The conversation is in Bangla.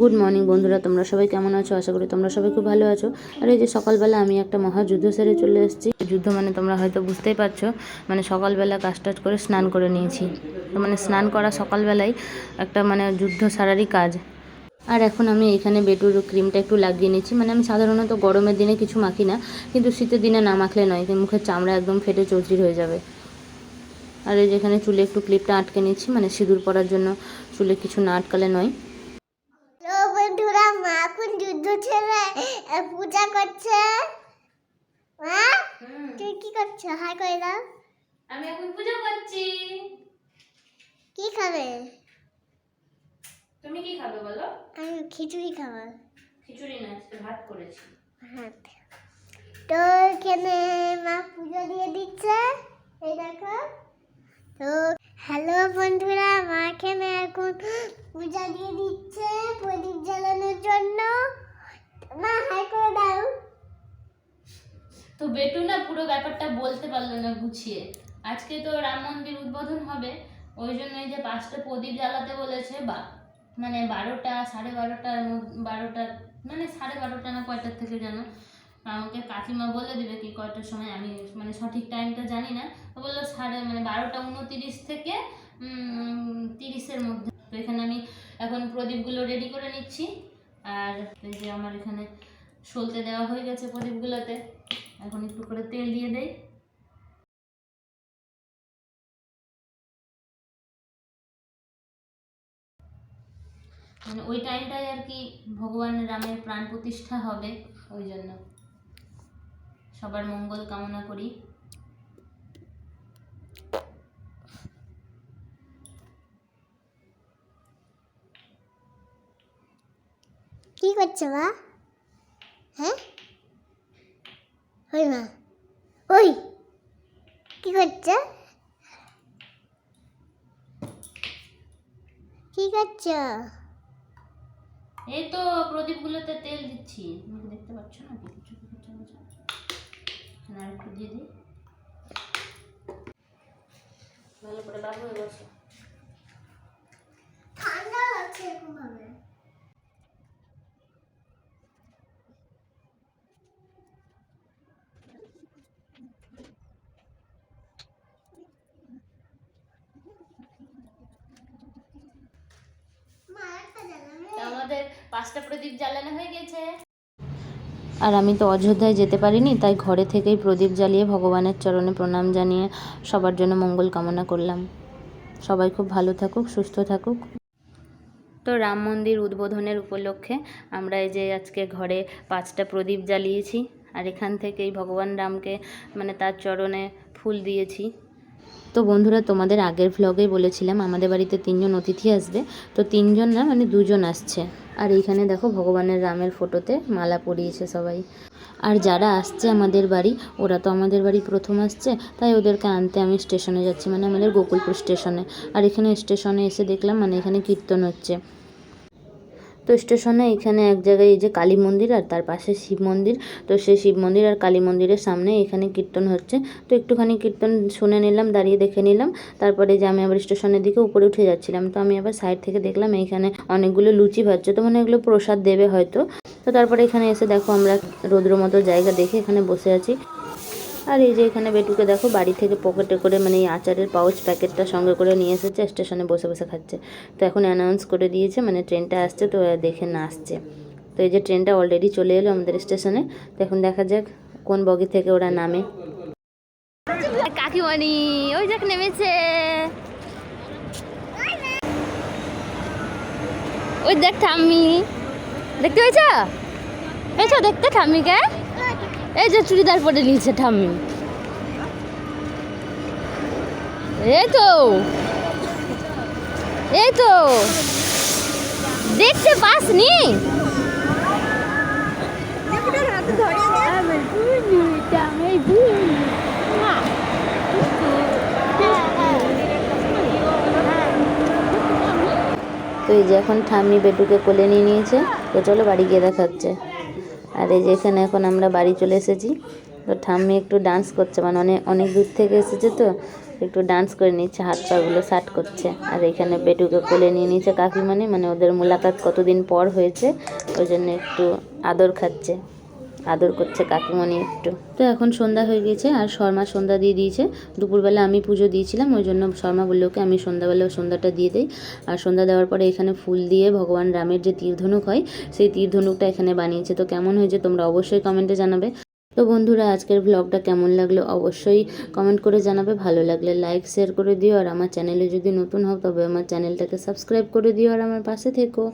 গুড মর্নিং বন্ধুরা, তোমরা সবাই কেমন আছো? আশা করি তোমরা সবাই খুব ভালো আছো। আর এই যে সকালবেলা আমি একটা মহাযুদ্ধ সেরে চলে এসেছি। যুদ্ধ মানে তোমরা হয়তো বুঝতেই পারছো, মানে সকালবেলা কাজ টাজ করে স্নান করে নিয়েছি। তো মানে স্নান করা সকালবেলায় একটা মানে যুদ্ধ সারারই কাজ। আর এখন আমি এখানে বেটুর ক্রিমটা একটু লাগিয়ে নিচ্ছি। মানে আমি সাধারণত গরমের দিনে কিছু মাখি না, কিন্তু শীতের দিনে না মাখলে নয়, মুখের চামড়া একদম ফেটে চৌচির হয়ে যাবে। আর এই যেখানে চুলে একটু ক্লিপটা আটকে নিচ্ছি, মানে সিঁদুর পরার জন্য চুলে কিছু না আটকালে নয়। বন্ধুরা, মা এখন যুদ্ধ ছেড়ে পূজা করছে। মা তুই কি করছো? হাই করে দাও। আমি এখন পূজা করছি। কি খাবে? তুমি কি খাবে বলো? আমি খিচুড়ি খাবো। খিচুড়ি না, আজকে ভাত করেছি। ভাত। তো এখানে মা পূজা দিয়ে দিচ্ছে, এই দেখো। তো হ্যালো বন্ধুরা, মা এখানে এখন পূজা দিয়ে দিচ্ছে প্রদীপ জ্বালানোর জন্য। মা হাই করে দাও। তো বেটু না পুরো ব্যাপারটা বলতে পারলো না গুছিয়ে। আজকে তো রাম মন্দির উদ্বোধন হবে, ওই জন্য এই যে 5টা প্রদীপ জ্বালাতে বলেছে। মানে 12টা, 12:30টার 12টা, মানে 12:30টা না কয়টার থেকে জানো, আমাকে কাকিমা বলে দিবে কি কয়টার সময়, আমি মানে সঠিক টাইমটা জানি না। তো বললো 12:29 থেকে 30-এর মধ্যে। তো এখানে আমি এখন প্রদীপগুলো রেডি করে নিচ্ছি। আর এই যে আমার এখানে সলতে দেওয়া হয়ে গেছে প্রদীপগুলোতে, এখন একটু করে তেল দিয়ে দেই। মানে ওই টাইমটাই আর কি ভগবান রামের প্রাণ প্রতিষ্ঠা হবে, ওই জন্য সবার মঙ্গল কামনা করি। কি করছো মা? হ্যাঁ ওই মা, ওই কি করছো? কি করছো? এই তো প্রদীপগুলোতে তেল দিচ্ছি, তুমি দেখতে পাচ্ছ না? কিছু আর একটু দিয়ে দিই, ভালো করে বার হয়ে বসো। ঠান্ডা লাগছে এরকম ভাবে। আমাদের 5টা প্রদীপ জ্বালানো হয়ে গেছে। আর আমি তো অযোধ্যায় যেতে পারিনি, তাই ঘরে থেকেই প্রদীপ জ্বালিয়ে ভগবানের চরণে প্রণাম জানিয়ে সবার জন্য মঙ্গল কামনা করলাম। সবাই খুব ভালো থাকুক, সুস্থ থাকুক। তো রাম মন্দির উদ্বোধনের উপলক্ষে আমরা এই যে আজকে ঘরে 5টা প্রদীপ জ্বালিয়েছি। আর এখান থেকেই ভগবান রামকে মানে তার চরণে ফুল দিয়েছি। তো বন্ধুরা, তোমাদের আগের ভ্লগেই বলেছিলাম আমাদের বাড়িতে 3জন অতিথি আসবে। তো 3জন না, মানে 2জন আসছে। আর এইখানে দেখো ভগবানের রামের ফটোতে মালা পরিয়েছে সবাই। আর যারা আসছে আমাদের বাড়ি, ওরা তো আমাদের বাড়ি প্রথম আসছে, তাই ওদেরকে আনতে আমি স্টেশনে যাচ্ছি, মানে আমাদের গোকুলপুর স্টেশনে। আর এখানে স্টেশনে এসে দেখলাম মানে এখানে কীর্তন হচ্ছে। তো স্টেশনে এখানে এক জায়গায় এই যে কালী মন্দির আর তার পাশে শিব মন্দির। তো সেই শিব মন্দির আর কালী মন্দিরের সামনে এখানে কীর্তন হচ্ছে। তো একটুখানি কীর্তন শুনে নিলাম, দাঁড়িয়ে দেখে নিলাম। তারপরে যে আমি আবার স্টেশনের দিকে উপরে উঠে যাচ্ছিলাম, তো আমি আবার সাইড থেকে দেখলাম এইখানে অনেকগুলো লুচি ভাজছে, তো মানে এগুলো প্রসাদ দেবে হয়তো। তো তারপরে এখানে এসে দেখো আমরা রৌদ্র মতো জায়গা দেখে এখানে বসে আছি। আর এই যে এখানে বেটুকে দেখো বাড়ি থেকে পকেটে করে মানে এই আচারের পাউচ প্যাকেটটা সঙ্গে করে নিয়ে এসেছে, স্টেশনে বসে বসে খাচ্ছে। তো এখন অ্যানাউন্স করে দিয়েছে মানে ট্রেনটা আসছে, তো দেখে না আসছে। তো এই যে ট্রেনটা অলরেডি চলে এলো আমাদের স্টেশনে। তো এখন দেখা যাক কোন বগি থেকে ওরা নামে। কাকিমণি ওই যাক নেমেছে, ওই দেখ ঠাম্মি, দেখতে পেয়েছো? পেয়েছো দেখতে ঠাম্মিকে? এই যে চুড়িদার পরে নিয়েছে ঠাম্মি। এই তো এই তো দেখতে পাসনি? তো এই যে এখন ঠাম্মি বেটুকে কোলে নিয়ে নিয়েছে, তো চলো বাড়ি গিয়ে দেখাচ্ছে। আর এই যে এখানে এখন আমরা বাড়ি চলে এসেছি। তো ঠাম্মি একটু ডান্স করছে, মানে অনেক দূর থেকে এসেছে, তো একটু ডান্স করে নিচ্ছে, হাত পাগুলো শার্ট করছে। আর এখানে বেটুকে কোলে নিয়ে নিচ্ছে কাকিমণি, মানে ওদের মোলাকাত কতদিন পর হয়েছে, ওই জন্য একটু আদর খাচ্ছে, আদর করছে কাকিমণি একটু। তো এখন সন্ধ্যা হয়ে গেছে আর শর্মা সন্ধ্যা দিয়ে দিয়েছে। দুপুরবেলা আমি পুজো দিয়েছিলাম, ওই জন্য শর্মা বললো ওকে আমি সন্ধ্যাবেলা সন্ধ্যাটা দিয়ে দিই। আর সন্ধ্যা দেওয়ার পরে এখানে ফুল দিয়ে ভগবান রামের যে তীর ধনুক হয় সেই তীর ধনুকটা এখানে বানিয়েছে। তো কেমন হয়েছে তোমরা অবশ্যই কমেন্টে জানাবে। তো বন্ধুরা, আজকের ব্লগটা কেমন লাগলো অবশ্যই কমেন্ট করে জানাবে। ভালো লাগলে লাইক শেয়ার করে দিও, আর আমার চ্যানেলে যদি নতুন হও তবে আমার চ্যানেলটাকে সাবস্ক্রাইব করে দিও আর আমার পাশে থেকো।